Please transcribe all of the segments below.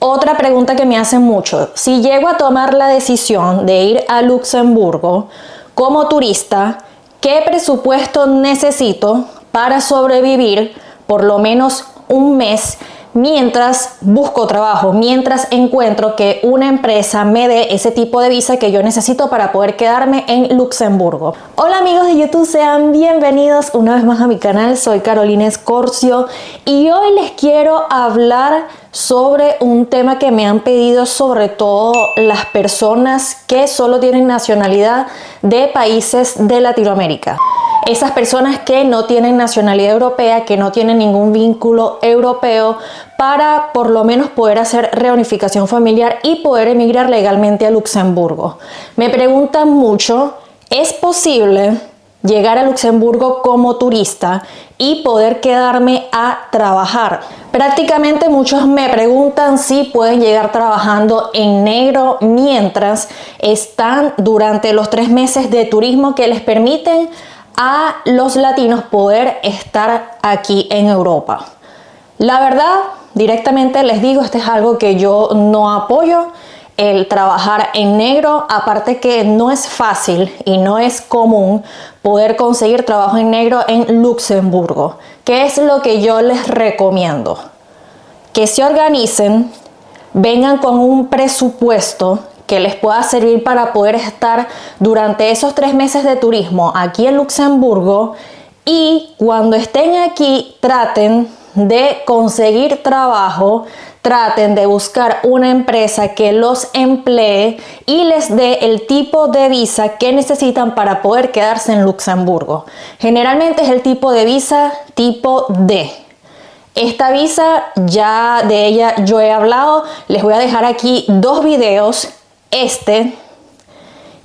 Otra pregunta que me hacen mucho: si llego a tomar la decisión de ir a Luxemburgo como turista, ¿qué presupuesto necesito para sobrevivir por lo menos un mes mientras busco trabajo, mientras encuentro que una empresa me dé ese tipo de visa que yo necesito para poder quedarme en Luxemburgo? Hola amigos de YouTube, sean bienvenidos una vez más a mi canal. Soy Carolina Escorcio y hoy les quiero hablar sobre un tema que me han pedido sobre todo las personas que solo tienen nacionalidad de países de Latinoamérica. Esas personas que no tienen nacionalidad europea, que no tienen ningún vínculo europeo para por lo menos poder hacer reunificación familiar y poder emigrar legalmente a Luxemburgo. Me preguntan mucho: ¿es posible llegar a Luxemburgo como turista y poder quedarme a trabajar? Prácticamente muchos me preguntan si pueden llegar trabajando en negro mientras están durante los 3 meses de turismo que les permiten a los latinos poder estar aquí en Europa. La verdad, directamente les digo, este es algo que yo no apoyo, el trabajar en negro. Aparte que no es fácil y no es común poder conseguir trabajo en negro en Luxemburgo. ¿Qué es lo que yo les recomiendo? Que se organicen, vengan con un presupuesto que les pueda servir para poder estar durante esos 3 meses de turismo aquí en Luxemburgo, y cuando estén aquí traten de conseguir trabajo, traten de buscar una empresa que los emplee y les dé el tipo de visa que necesitan para poder quedarse en Luxemburgo. Generalmente es el tipo de visa tipo D. Esta visa, ya de ella yo he hablado, les voy a dejar aquí 2 videos, este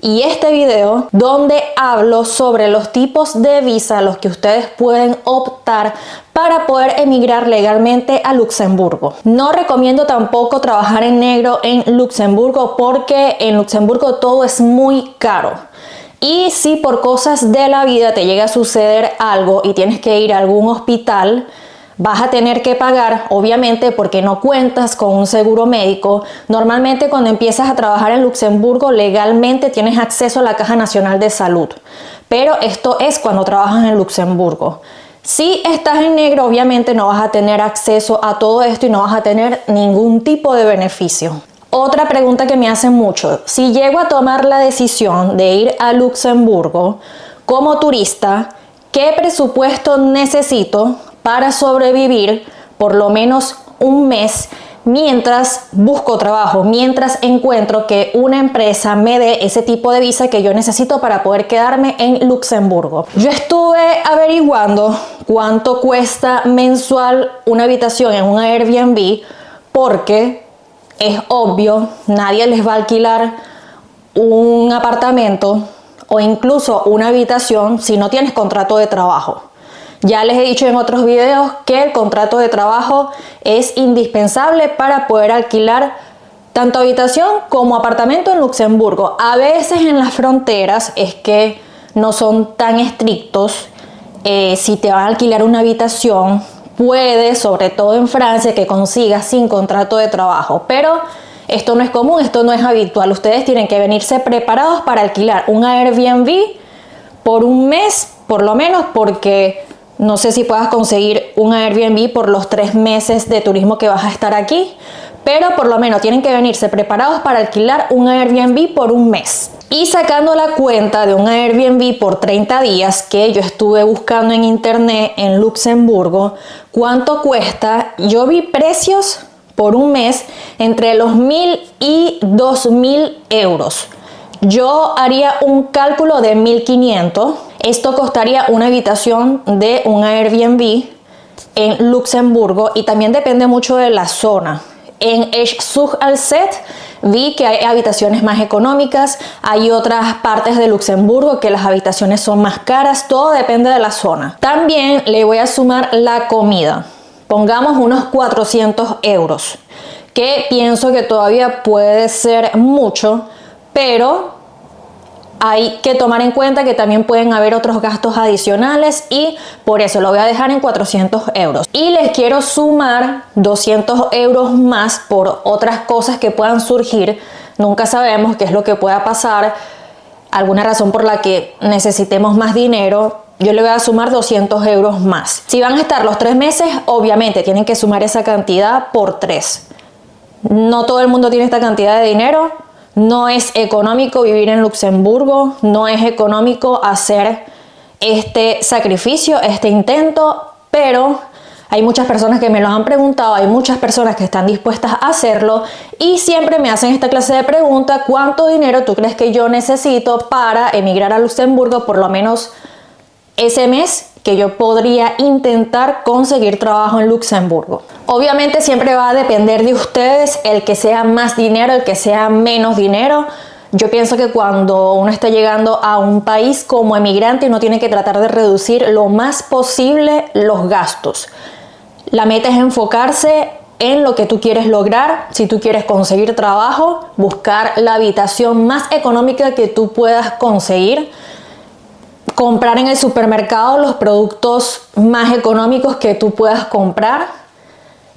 y este video, donde hablo sobre los tipos de visa a los que ustedes pueden optar para poder emigrar legalmente a Luxemburgo. No recomiendo tampoco trabajar en negro en Luxemburgo porque en Luxemburgo todo es muy caro. Y si por cosas de la vida te llega a suceder algo y tienes que ir a algún hospital, vas a tener que pagar, obviamente, porque no cuentas con un seguro médico. Normalmente cuando empiezas a trabajar en Luxemburgo legalmente tienes acceso a la Caja Nacional de Salud, pero esto es cuando trabajas en Luxemburgo. Si estás en negro, obviamente no vas a tener acceso a todo esto y no vas a tener ningún tipo de beneficio. Otra pregunta que me hacen mucho: si llego a tomar la decisión de ir a Luxemburgo como turista, ¿qué presupuesto necesito para sobrevivir por lo menos un mes mientras busco trabajo, mientras encuentro que una empresa me dé ese tipo de visa que yo necesito para poder quedarme en Luxemburgo? Yo estuve averiguando cuánto cuesta mensual una habitación en un Airbnb, porque es obvio, nadie les va a alquilar un apartamento o incluso una habitación si no tienes contrato de trabajo. Ya les he dicho en otros videos que el contrato de trabajo es indispensable para poder alquilar tanto habitación como apartamento en Luxemburgo. A veces en las fronteras es que no son tan estrictos. Si te van a alquilar una habitación, puedes, sobre todo en Francia, que consigas sin contrato de trabajo. Pero esto no es común, esto no es habitual. Ustedes tienen que venirse preparados para alquilar un Airbnb por un mes, por lo menos, porque no sé si puedas conseguir un Airbnb por los 3 meses de turismo que vas a estar aquí, pero por lo menos tienen que venirse preparados para alquilar un Airbnb por un mes. Y sacando la cuenta de un Airbnb por 30 días que yo estuve buscando en internet en Luxemburgo, ¿cuánto cuesta? Yo vi precios por un mes entre los 1.000 y 2.000 euros. Yo haría un cálculo de 1.500. Esto costaría una habitación de un Airbnb en Luxemburgo, y también depende mucho de la zona. En Esch-sur-Alzette vi que hay habitaciones más económicas, hay otras partes de Luxemburgo que las habitaciones son más caras, todo depende de la zona. También le voy a sumar la comida, pongamos unos 400 euros, que pienso que todavía puede ser mucho, pero hay que tomar en cuenta que también pueden haber otros gastos adicionales y por eso lo voy a dejar en 400 euros. Y les quiero sumar 200 euros más por otras cosas que puedan surgir. Nunca sabemos qué es lo que pueda pasar, alguna razón por la que necesitemos más dinero. Yo le voy a sumar 200 euros más. Si van a estar los 3 meses, obviamente tienen que sumar esa cantidad por 3. No todo el mundo tiene esta cantidad de dinero. No es económico vivir en Luxemburgo. No es económico hacer este sacrificio, este intento. Pero hay muchas personas que me lo han preguntado. Hay muchas personas que están dispuestas a hacerlo. Y siempre me hacen esta clase de pregunta. ¿Cuánto dinero tú crees que yo necesito para emigrar a Luxemburgo? Por lo menos ese mes que yo podría intentar conseguir trabajo en Luxemburgo. Obviamente siempre va a depender de ustedes el que sea más dinero, el que sea menos dinero. Yo pienso que cuando uno está llegando a un país como emigrante, uno tiene que tratar de reducir lo más posible los gastos. La meta es enfocarse en lo que tú quieres lograr. Si tú quieres conseguir trabajo, buscar la habitación más económica que tú puedas conseguir. Comprar en el supermercado los productos más económicos que tú puedas comprar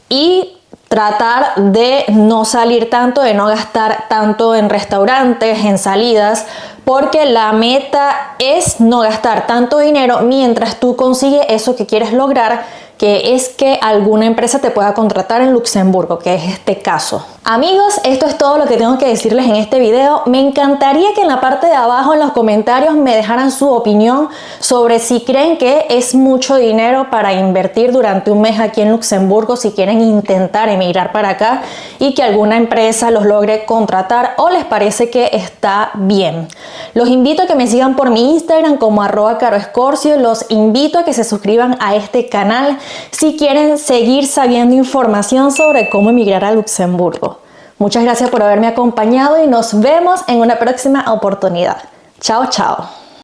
y tratar de no salir tanto, de no gastar tanto en restaurantes, en salidas, porque la meta es no gastar tanto dinero mientras tú consigues eso que quieres lograr, que es que alguna empresa te pueda contratar en Luxemburgo, que es este caso. Amigos, esto es todo lo que tengo que decirles en este video. Me encantaría que en la parte de abajo en los comentarios me dejaran su opinión sobre si creen que es mucho dinero para invertir durante un mes aquí en Luxemburgo, si quieren intentar emigrar para acá y que alguna empresa los logre contratar, o les parece que está bien. Los invito a que me sigan por mi Instagram como @caroescorcio. Los invito a que se suscriban a este canal si quieren seguir sabiendo información sobre cómo emigrar a Luxemburgo. Muchas gracias por haberme acompañado y nos vemos en una próxima oportunidad. Chao, chao.